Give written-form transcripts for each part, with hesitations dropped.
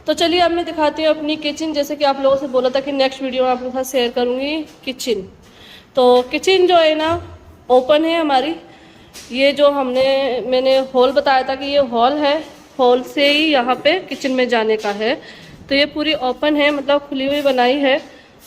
तो चलिए अब मैं दिखाती हूँ अपनी किचन। जैसे कि आप लोगों से बोला था कि नेक्स्ट वीडियो में आप लोगों के साथ शेयर करूँगी किचन। तो किचन जो है ना ओपन है हमारी। ये जो मैंने हॉल बताया था कि ये हॉल है, हॉल से ही यहाँ पे किचन में जाने का है। तो ये पूरी ओपन है, मतलब खुली हुई बनाई है,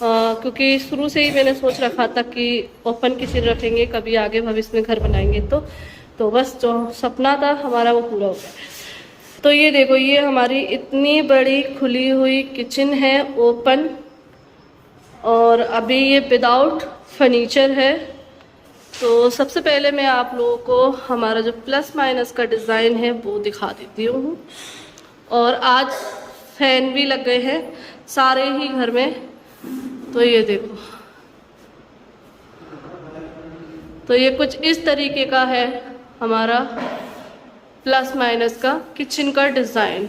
क्योंकि शुरू से ही मैंने सोच रखा था कि ओपन किचन रखेंगे, कभी आगे भविष्य में घर बनाएंगे तो बस जो सपना था हमारा वो पूरा हो गया। तो ये देखो, ये हमारी इतनी बड़ी खुली हुई किचन है ओपन, और अभी ये विदाउट फर्नीचर है। तो सबसे पहले मैं आप लोगों को हमारा जो प्लस माइनस का डिज़ाइन है वो दिखा देती हूँ। और आज फैन भी लग गए हैं सारे ही घर में। तो ये देखो, तो ये कुछ इस तरीके का है हमारा प्लस माइनस का किचन का डिज़ाइन।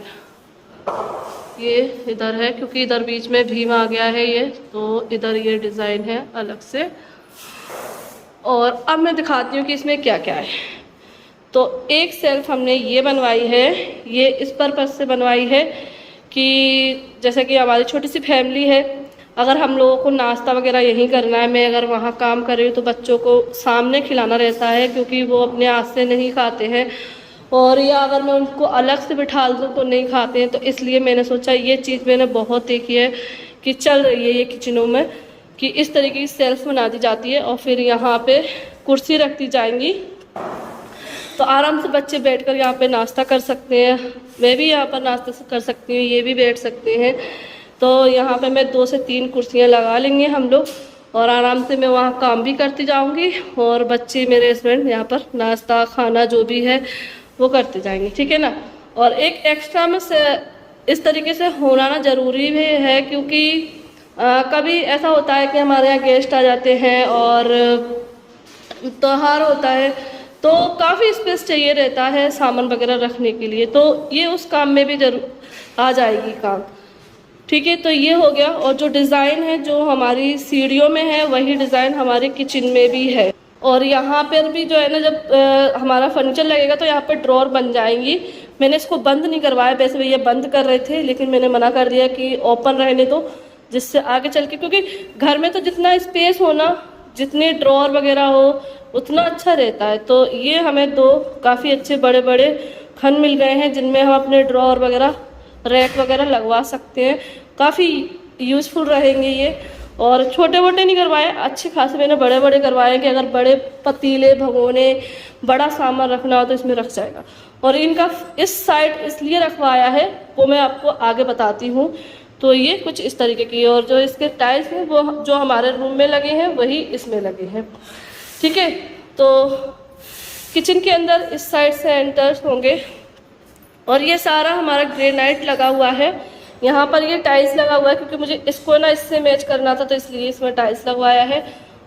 ये इधर है, क्योंकि इधर बीच में भीम आ गया है ये, तो इधर ये डिज़ाइन है अलग से। और अब मैं दिखाती हूँ कि इसमें क्या क्या है। तो एक सेल्फ हमने ये बनवाई है, ये इस पर्पज़ से बनवाई है कि जैसे कि हमारी छोटी सी फैमिली है, अगर हम लोगों को नाश्ता वगैरह यहीं करना है, मैं अगर वहाँ काम कर रही हूँ तो बच्चों को सामने खिलाना रहता है, क्योंकि वो अपने हाथ से नहीं खाते हैं, और या अगर मैं उनको अलग से बिठा दूँ तो नहीं खाते हैं। तो इसलिए मैंने सोचा, ये चीज़ मैंने बहुत देखी है कि चल रही है ये किचनों में, कि इस तरीके की सेल्फ बना दी जाती है और फिर यहाँ पे कुर्सी रख दी जाएंगी, तो आराम से बच्चे बैठकर यहाँ पे नाश्ता कर सकते हैं। मैं भी यहाँ पर नाश्ता कर सकती हूँ, ये भी बैठ सकते हैं। तो यहाँ पे मैं 2 से 3 कुर्सियाँ लगा लेंगे हम लोग, और आराम से मैं वहाँ काम भी करती जाऊँगी, और बच्चे मेरे हस्बैंड यहाँ पर नाश्ता खाना जो भी है वो करते जाएंगे, ठीक है ना। और एक एक्स्ट्रा में से इस तरीके से होना ना ज़रूरी भी है, क्योंकि कभी ऐसा होता है कि हमारे यहाँ गेस्ट आ जाते हैं और त्योहार होता है, तो काफ़ी स्पेस चाहिए रहता है सामान वगैरह रखने के लिए, तो ये उस काम में भी जरूर आ जाएगी काम, ठीक है। तो ये हो गया। और जो डिज़ाइन है जो हमारी सीढ़ियों में है वही डिज़ाइन हमारे किचन में भी है। और यहाँ पर भी जो है ना, जब हमारा फर्नीचर लगेगा तो यहाँ पर ड्रॉर बन जाएंगी। मैंने इसको बंद नहीं करवाया, वैसे भैया बंद कर रहे थे, लेकिन मैंने मना कर दिया कि ओपन रहने दो, जिससे आगे चल के, क्योंकि घर में तो जितना स्पेस हो ना, जितने ड्रॉर वगैरह हो उतना अच्छा रहता है। तो ये हमें 2 काफ़ी अच्छे बड़े बड़े खन मिल गए हैं, जिनमें हम अपने ड्रॉर वगैरह रैक वगैरह लगवा सकते हैं, काफ़ी यूज़फुल रहेंगे ये। और छोटे मोटे नहीं करवाए, अच्छे खासे मैंने बड़े बड़े करवाए कि अगर बड़े पतीले भगोने बड़ा सामान रखना हो तो इसमें रख जाएगा। और इनका इस साइड इसलिए रखवाया है वो मैं आपको आगे बताती हूँ। तो ये कुछ इस तरीके की, और जो इसके टाइल्स हैं वो जो हमारे रूम में लगे हैं वही इसमें लगे हैं, ठीक है। तो किचन के अंदर इस साइड से एंटर होंगे, और ये सारा हमारा ग्रेनाइट लगा हुआ है। यहाँ पर ये टाइल्स लगा हुआ है, क्योंकि मुझे इसको ना इससे मैच करना था, तो इसलिए इसमें टाइल्स लगवाया है।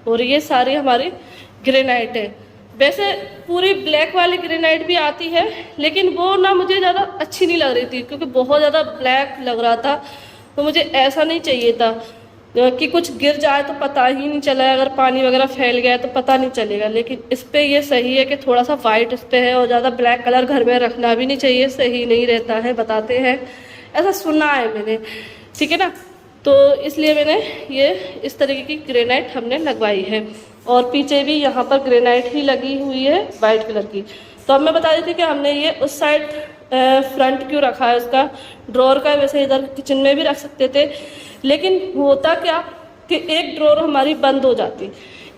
और ये सारी हमारी ग्रेनाइट है। वैसे पूरी ब्लैक वाली ग्रेनाइट भी आती है, लेकिन वो ना मुझे ज़्यादा अच्छी नहीं लग रही थी, क्योंकि बहुत ज़्यादा ब्लैक लग रहा था। तो मुझे ऐसा नहीं चाहिए था कि कुछ गिर जाए तो पता ही नहीं चला, अगर पानी वगैरह फैल गया तो पता नहीं चलेगा। लेकिन इस पे ये सही है कि थोड़ा सा वाइट इस पे है, और ज़्यादा ब्लैक कलर घर में रखना भी नहीं चाहिए, सही नहीं रहता है, बताते हैं, ऐसा सुना है मैंने, ठीक है ना। तो इसलिए मैंने ये इस तरीके की ग्रेनाइट हमने लगवाई है। और पीछे भी यहाँ पर ग्रेनाइट ही लगी हुई है वाइट कलर की। तो अब मैं बता रही थी कि हमने ये उस साइड फ्रंट क्यों रखा है उसका ड्रॉर का, वैसे इधर किचन में भी रख सकते थे, लेकिन होता क्या कि एक ड्रॉर हमारी बंद हो जाती,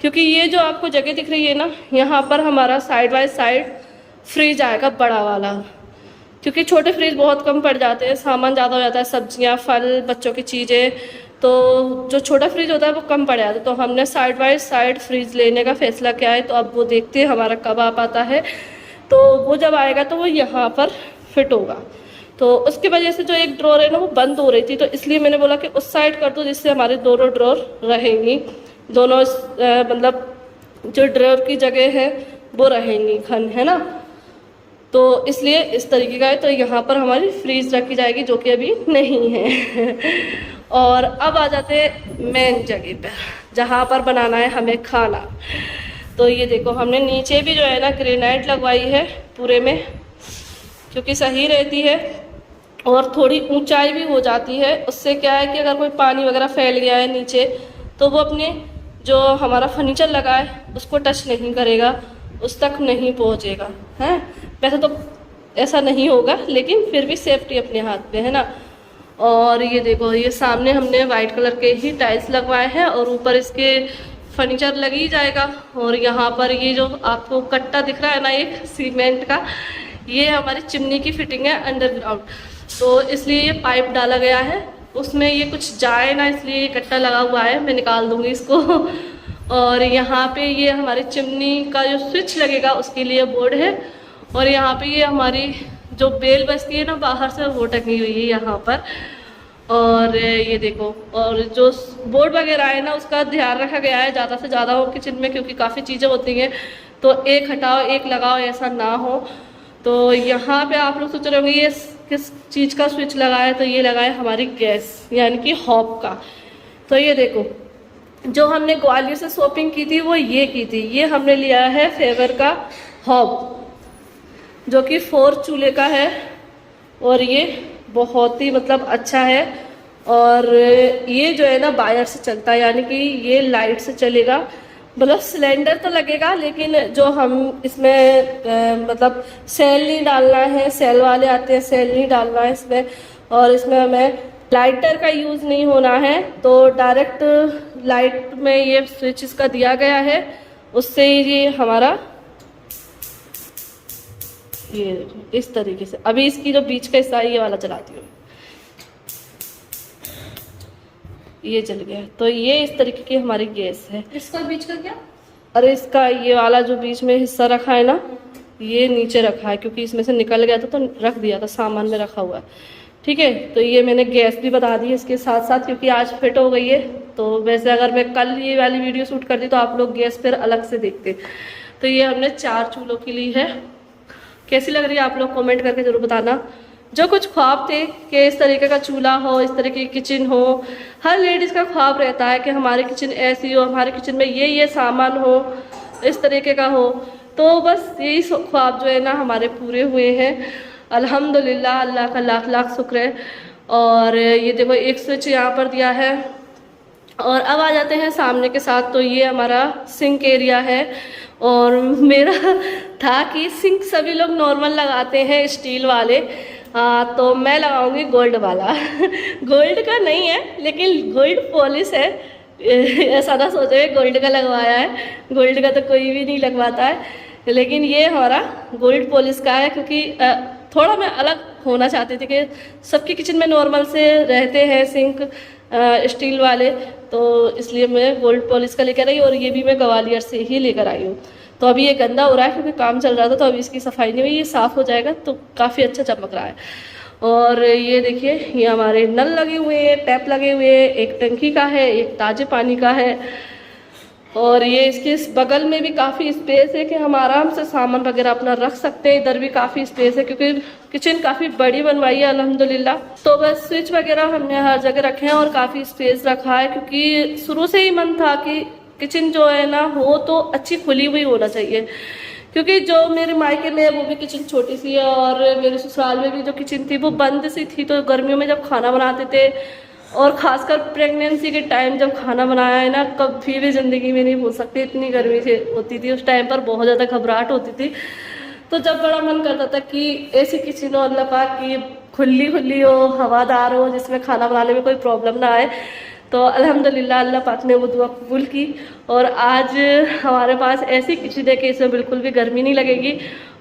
क्योंकि ये जो आपको जगह दिख रही है ना, यहाँ पर हमारा साइड बाय साइड फ्रिज आएगा बड़ा वाला, क्योंकि छोटे फ्रिज बहुत कम पड़ जाते हैं, सामान ज़्यादा हो जाता है, सब्जियाँ फल बच्चों की चीज़ें, तो जो छोटा फ्रिज होता है वो कम पड़ जाता है। तो हमने साइड बाय साइड फ्रिज लेने का फैसला किया है। तो अब वो देखते हैं हमारा कब आ पाता है, तो वो जब आएगा तो वो यहाँ पर फिट होगा। तो उसकी वजह से जो एक ड्रॉर है ना वो बंद हो रही थी, तो इसलिए मैंने बोला कि उस साइड कर दो, जिससे हमारे दोनों ड्रॉर रहेंगी, दोनों मतलब जो ड्रॉर की जगह है वो रहेंगी खन, है ना। तो इसलिए इस तरीके का है। तो यहाँ पर हमारी फ्रीज रखी जाएगी, जो कि अभी नहीं है। और अब आ जाते हैं मेन जगह पर, जहाँ पर बनाना है हमें खाना। तो ये देखो, हमने नीचे भी जो है ना ग्रेनाइट लगवाई है पूरे में, क्योंकि सही रहती है। और थोड़ी ऊंचाई भी हो जाती है। उससे क्या है कि अगर कोई पानी वगैरह फैल गया है नीचे तो वो अपने जो हमारा फर्नीचर लगा है उसको टच नहीं करेगा, उस तक नहीं पहुंचेगा, है। वैसे तो ऐसा नहीं होगा, लेकिन फिर भी सेफ्टी अपने हाथ में है ना। और ये देखो, ये सामने हमने वाइट कलर के ही टाइल्स लगवाए हैं और ऊपर इसके फर्नीचर लग ही जाएगा। और यहाँ पर ये जो आपको कट्टा दिख रहा है ना एक सीमेंट का, ये हमारी चिमनी की फिटिंग है अंडरग्राउंड, तो इसलिए ये पाइप डाला गया है, उसमें ये कुछ जाए ना, इसलिए ये कट्टा लगा हुआ है। मैं निकाल दूंगी इसको। और यहाँ पे ये हमारी चिमनी का जो स्विच लगेगा उसके लिए बोर्ड है। और यहाँ पे ये हमारी जो बेल बजती है ना बाहर से, वो टंगी हुई है यहाँ पर। और ये देखो, और जो बोर्ड वगैरह है ना उसका ध्यान रखा गया है ज़्यादा से ज़्यादा हो किचन में, क्योंकि काफ़ी चीज़ें होती हैं तो एक हटाओ एक लगाओ, ऐसा ना हो। तो यहाँ पे आप लोग सोच रहे होंगे ये किस चीज़ का स्विच लगा है, तो ये लगा है हमारी गैस यानी कि हॉब का। तो ये देखो, जो हमने ग्वालियर से शॉपिंग की थी वो ये की थी, ये हमने लिया है फेवर का हॉब जो कि 4 चूल्हे का है और ये बहुत ही मतलब अच्छा है। और ये जो है ना वायर से चलता है, यानी कि ये लाइट से चलेगा। मतलब सिलेंडर तो लगेगा, लेकिन जो हम इसमें मतलब सेल नहीं डालना है, सेल वाले आते हैं, सेल नहीं डालना है इसमें। और इसमें हमें लाइटर का यूज़ नहीं होना है, तो डायरेक्ट लाइट में ये स्विच इसका दिया गया है, उससे ये हमारा ये देखो इस तरीके से। अभी इसकी जो बीच का हिस्सा है ये वाला चलाती हूँ, ये चल गया। तो ये इस तरीके की हमारी गैस है। इसका बीच का क्या? अरे इसका ये वाला जो बीच में हिस्सा रखा है ना, ये नीचे रखा है क्योंकि इसमें से निकल गया था तो रख दिया था, सामान में रखा हुआ है। ठीक है, तो ये मैंने गैस भी बता दी इसके साथ साथ, क्योंकि आज फिट हो गई है। तो वैसे अगर मैं कल ये वाली वीडियो शूट करती तो आप लोग गैस फिर अलग से देखते। तो ये हमने 4 चूल्हों की ली है। कैसी लग रही है आप लोग कमेंट करके ज़रूर बताना। जो कुछ ख्वाब थे कि इस तरीके का चूल्हा हो, इस तरीके की किचन हो, हर लेडीज़ का ख्वाब रहता है कि हमारी किचन ऐसी हो, हमारे किचन में ये सामान हो, इस तरीके का हो। तो बस यही ख्वाब जो है ना हमारे पूरे हुए हैं अल्हम्दुलिल्लाह, अल्लाह का लाख लाख शुक्र है। और ये देखो एक स्विच यहाँ पर दिया है। और अब आ जाते हैं सामने के साथ, तो ये हमारा सिंक एरिया है। और मेरा था कि सिंक सभी लोग नॉर्मल लगाते हैं स्टील वाले, तो मैं लगाऊंगी गोल्ड वाला। गोल्ड का नहीं है लेकिन गोल्ड पॉलिश है, ऐसा ना सोचे गोल्ड का लगवाया है, गोल्ड का तो कोई भी नहीं लगवाता है। लेकिन ये हमारा गोल्ड पॉलिश का है, क्योंकि थोड़ा मैं अलग होना चाहती थी कि सबकी किचन में नॉर्मल से रहते हैं सिंक स्टील वाले, तो इसलिए मैं गोल्ड पॉलिश का लेकर आई। और ये भी मैं ग्वालियर से ही लेकर आई हूँ। तो अभी ये गंदा हो रहा है क्योंकि काम चल रहा था, तो अभी इसकी सफाई नहीं हुई, ये साफ़ हो जाएगा तो काफ़ी अच्छा चमक रहा है। और ये देखिए, ये हमारे नल लगे हुए हैं, टैप लगे हुए हैं, एक टंकी का है, एक ताजे पानी का है। और ये इसके इस बगल में भी काफ़ी स्पेस है कि हम आराम से सामान वगैरह अपना रख सकते हैं। इधर भी काफ़ी स्पेस है क्योंकि किचन काफ़ी बड़ी बनवाई है अल्हम्दुलिल्लाह। तो बस स्विच वगैरह हमने हर जगह रखे हैं और काफ़ी स्पेस रखा है, क्योंकि शुरू से ही मन था कि किचन जो है ना हो तो अच्छी खुली हुई होना चाहिए। क्योंकि जो मेरे मायके में है वो भी किचन छोटी सी है, और मेरे ससुराल में भी जो किचन थी वो बंद सी थी। तो गर्मियों में जब खाना बनाते थे, और ख़ासकर प्रेगनेंसी के टाइम जब खाना बनाया है ना, कभी भी ज़िंदगी में नहीं भूल सकती, इतनी गर्मी से होती थी उस टाइम पर, बहुत ज़्यादा घबराहट होती थी। तो जब बड़ा मन करता था कि ऐसी किचन हो अल्लाह पाक की खुली खुली हो, हवादार हो, जिसमें खाना बनाने में कोई प्रॉब्लम ना आए। तो अल्हम्दुलिल्लाह अल्लाह पाक ने वो दुआ कबूल की, और आज हमारे पास ऐसी किचन है कि इसमें बिल्कुल भी गर्मी नहीं लगेगी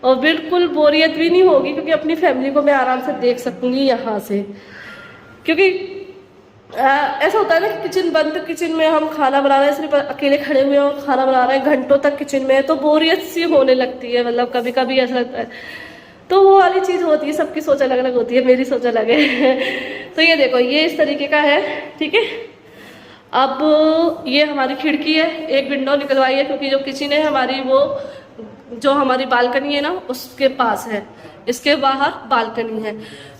और बिल्कुल बोरियत भी नहीं होगी, क्योंकि अपनी फैमिली को मैं आराम से देख सकूँगी यहाँ से। क्योंकि ऐसा होता है ना कि किचन बंद, किचन में हम खाना बना रहे हैं, सिर्फ अकेले खड़े हुए हैं, खाना बना रहे हैं घंटों तक किचन में, तो बोरियत सी होने लगती है। मतलब कभी कभी ऐसा लगता है, तो वो वाली चीज़ होती है, सबकी सोच अलग अलग होती है, मेरी सोच अलग है। तो ये देखो, ये इस तरीके का है, ठीक है। अब ये हमारी खिड़की है, एक विंडो निकलवाई है, क्योंकि जो किचन है हमारी वो जो हमारी बालकनी है ना उसके पास है, इसके बाहर बालकनी है।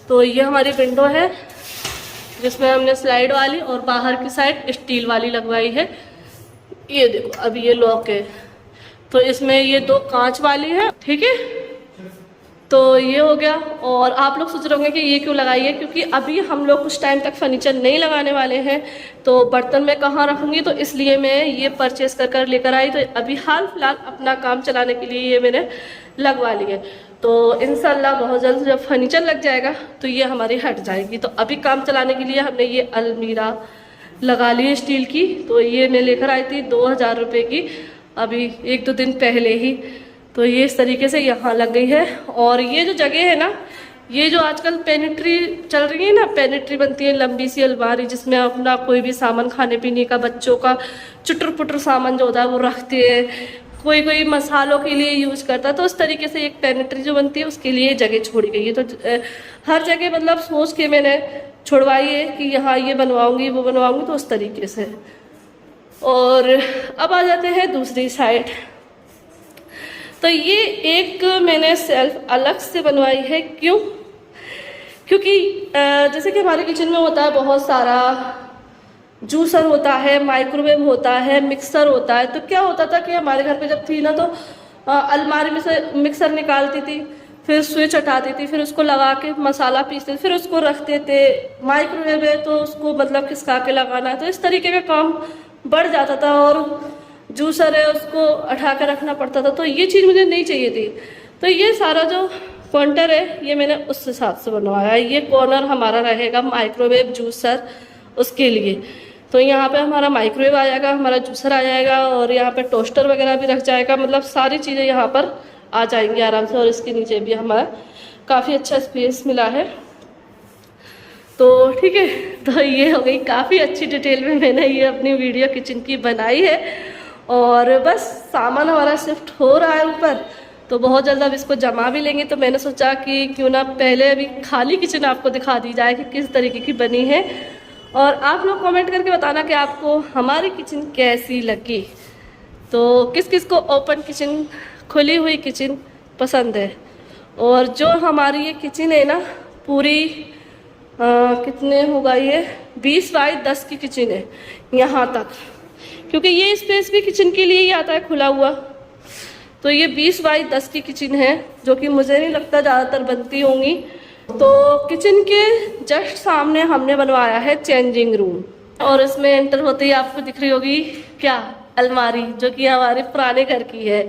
तो ये हमारी विंडो है जिसमें हमने स्लाइड वाली और बाहर की साइड स्टील वाली लगवाई है। ये देखो, अब ये लॉक है, तो इसमें ये 2 कांच वाली है, ठीक है। तो ये हो गया। और आप लोग सोच रहे होंगे कि ये क्यों लगाई है, क्योंकि अभी हम लोग कुछ टाइम तक फर्नीचर नहीं लगाने वाले हैं, तो बर्तन मैं कहाँ रखूँगी, तो इसलिए मैं ये परचेस कर लेकर आई। तो अभी हाल फिलहाल अपना काम चलाने के लिए ये मैंने लगवा ली है। तो इंशाल्लाह बहुत जल्द जब फर्नीचर लग जाएगा तो ये हमारी हट जाएगी। तो अभी काम चलाने के लिए हमने ये अलमीरा लगा ली है स्टील की। तो ये मैं लेकर आई थी 2000 रुपये की, अभी 1-2 दिन पहले ही। तो ये इस तरीके से यहाँ लग गई है। और ये जो जगह है ना, ये जो आजकल पेनिट्री चल रही है ना, पेनिट्री बनती है लंबी सी अलमारी, जिसमें अपना कोई भी सामान खाने पीने का, बच्चों का चुटर पुटर सामान जो होता है वो रखते हैं, कोई मसालों के लिए यूज करता है। तो उस तरीके से एक पेनिट्री जो बनती है उसके लिए जगह छोड़ी गई है। तो हर जगह मतलब सोच के मैंने छुड़वाई है कि यहाँ ये बनवाऊंगी वो बनवाऊंगी, तो उस तरीके से। और अब आ जाते हैं दूसरी साइड। तो ये एक मैंने सेल्फ अलग से बनवाई है। क्यों? क्योंकि जैसे कि हमारे किचन में होता है बहुत सारा, जूसर होता है, माइक्रोवेव होता है, मिक्सर होता है। तो क्या होता था कि हमारे घर पे जब थी ना, तो अलमारी में से मिक्सर निकालती थी, फिर स्विच हटाती थी, फिर उसको लगा के मसाला पीसते थे, फिर उसको रखते थे। माइक्रोवेव है तो उसको मतलब खिसका के लगाना है, तो इस तरीके का काम बढ़ जाता था। और जूसर है उसको उठा कर रखना पड़ता था। तो ये चीज़ मुझे नहीं चाहिए थी। तो ये सारा जो काउंटर है ये मैंने उस हिसाब से बनवाया है। ये कॉर्नर हमारा रहेगा माइक्रोवेव जूसर उसके लिए। तो यहाँ पे हमारा माइक्रोवेव आ जाएगा, हमारा जूसर आ जाएगा, और यहाँ पे टोस्टर वगैरह भी रख जाएगा। मतलब सारी चीज़ें यहाँ पर आ जाएंगी आराम से। और इसके नीचे भी हमारा काफ़ी अच्छा स्पेस मिला है। तो ठीक है, तो ये हो गई काफ़ी अच्छी डिटेल में मैंने ये अपनी वीडियो किचन की बनाई है। और बस सामान हमारा शिफ्ट हो रहा है ऊपर, तो बहुत जल्द अब इसको जमा भी लेंगे। तो मैंने सोचा कि क्यों ना पहले अभी खाली किचन आपको दिखा दी जाए कि किस तरीके की बनी है। और आप लोग कमेंट करके बताना कि आपको हमारी किचन कैसी लगी। तो किस किस को ओपन किचन, खुली हुई किचन पसंद है। और जो हमारी ये किचन है ना, पूरी कितने होगा ये 20 बाई 10 की किचन है यहाँ तक, क्योंकि ये स्पेस भी किचन के लिए ही आता है खुला हुआ। तो ये 20 बाई 10 की किचन है, जो कि मुझे नहीं लगता ज़्यादातर बनती होंगी। तो किचन के जस्ट सामने हमने बनवाया है चेंजिंग रूम। और इसमें एंटर होते ही आपको दिख रही होगी क्या, अलमारी, जो कि हमारे पुराने घर की है।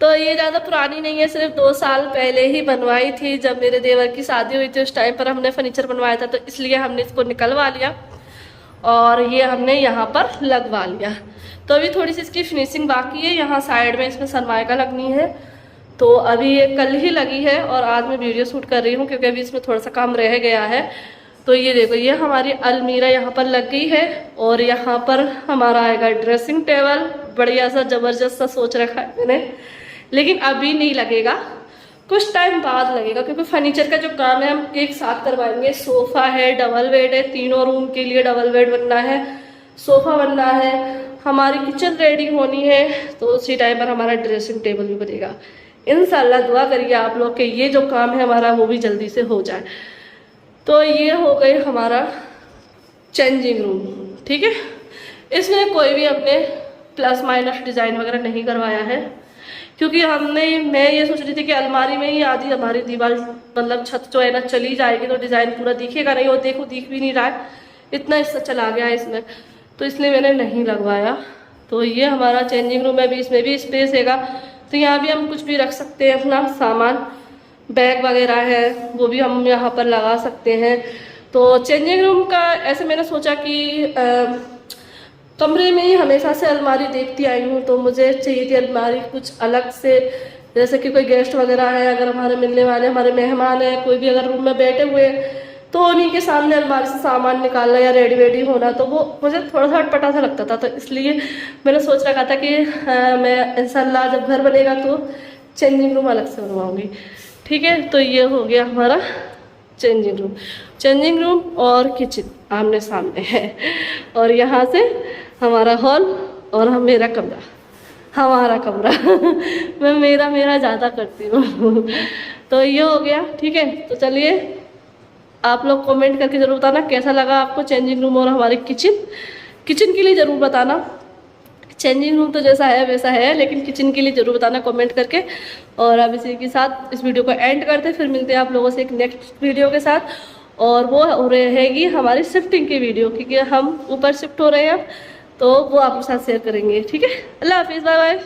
तो ये ज़्यादा पुरानी नहीं है, सिर्फ 2 साल पहले ही बनवाई थी। जब मेरे देवर की शादी हुई थी उस टाइम पर हमने फर्नीचर बनवाया था, तो इसलिए हमने इसको निकलवा लिया और ये हमने यहाँ पर लगवा लिया। तो अभी थोड़ी सी इसकी फिनिशिंग बाकी है। यहाँ साइड में इसमें सनमाइका लगनी है, तो अभी ये कल ही लगी है और आज मैं वीडियो शूट कर रही हूँ क्योंकि अभी इसमें थोड़ा सा काम रह गया है। तो ये देखो, ये हमारी अलमीरा यहाँ पर लग गई है। और यहाँ पर हमारा आएगा ड्रेसिंग टेबल, बढ़िया सा ज़बरदस्त सा सोच रखा है मैंने, लेकिन अभी नहीं लगेगा, कुछ टाइम बाद लगेगा, क्योंकि फर्नीचर का जो काम है हम एक साथ करवाएंगे। सोफ़ा है, डबल बेड है, तीनों रूम के लिए डबल बेड बनना है, सोफ़ा बनना है, हमारी किचन रेडी होनी है, तो उसी टाइम पर हमारा ड्रेसिंग टेबल भी बनेगा। इंशाल्लाह दुआ करिए आप लोग कि ये जो काम है हमारा वो भी जल्दी से हो जाए। तो ये हो गई हमारा चेंजिंग रूम, ठीक है। इसमें कोई भी अपने प्लस माइनस डिज़ाइन वगैरह नहीं करवाया है, क्योंकि मैं ये सोच रही थी कि अलमारी में ही आधी हमारी दीवार मतलब छत जो है ना चली जाएगी, तो डिज़ाइन पूरा दिखेगा नहीं। और देखो दिख भी नहीं रहा है, इतना हिस्सा चला गया है इसमें, तो इसलिए मैंने नहीं लगवाया। तो ये हमारा चेंजिंग रूम है, भी इसमें भी स्पेस हैगा, तो यहाँ भी हम कुछ भी रख सकते हैं, अपना सामान, बैग वगैरह है वो भी हम यहाँ पर लगा सकते हैं। तो चेंजिंग रूम का ऐसे मैंने सोचा कि कमरे में ही हमेशा से अलमारी देखती आई हूँ, तो मुझे चाहिए थी अलमारी कुछ अलग से, जैसे कि कोई गेस्ट वगैरह है, अगर हमारे मिलने वाले हमारे मेहमान हैं, कोई भी अगर रूम में बैठे हुए तो उन्हीं के सामने अलमारी से सामान निकालना या रेडी वेडी होना, तो वो मुझे थोड़ा सा अटपटा सा लगता था। तो इसलिए मैंने सोच रखा था कि मैं इंशाल्लाह जब घर बनेगा तो चेंजिंग रूम अलग से बनवाऊँगी, ठीक है। तो ये हो गया हमारा चेंजिंग रूम और किचन आमने सामने है। और यहाँ से हमारा हॉल और मेरा कमरा, हमारा कमरा मैं मेरा ज़्यादा करती हूँ। तो ये हो गया, ठीक है। तो चलिए आप लोग कमेंट करके ज़रूर बताना कैसा लगा आपको चेंजिंग रूम और हमारी किचन के लिए ज़रूर बताना। चेंजिंग रूम तो जैसा है वैसा है, लेकिन किचन के लिए ज़रूर बताना कमेंट करके। और अब इसी के साथ इस वीडियो को एंड करते हैं, फिर मिलते हैं आप लोगों से एक नेक्स्ट वीडियो के साथ। और वो रहेगी हमारी शिफ्टिंग की वीडियो, क्योंकि हम ऊपर शिफ्ट हो रहे हैं अब, तो वो आपके साथ शेयर करेंगे। ठीक है, अल्लाह हाफिज़, बाय बाय।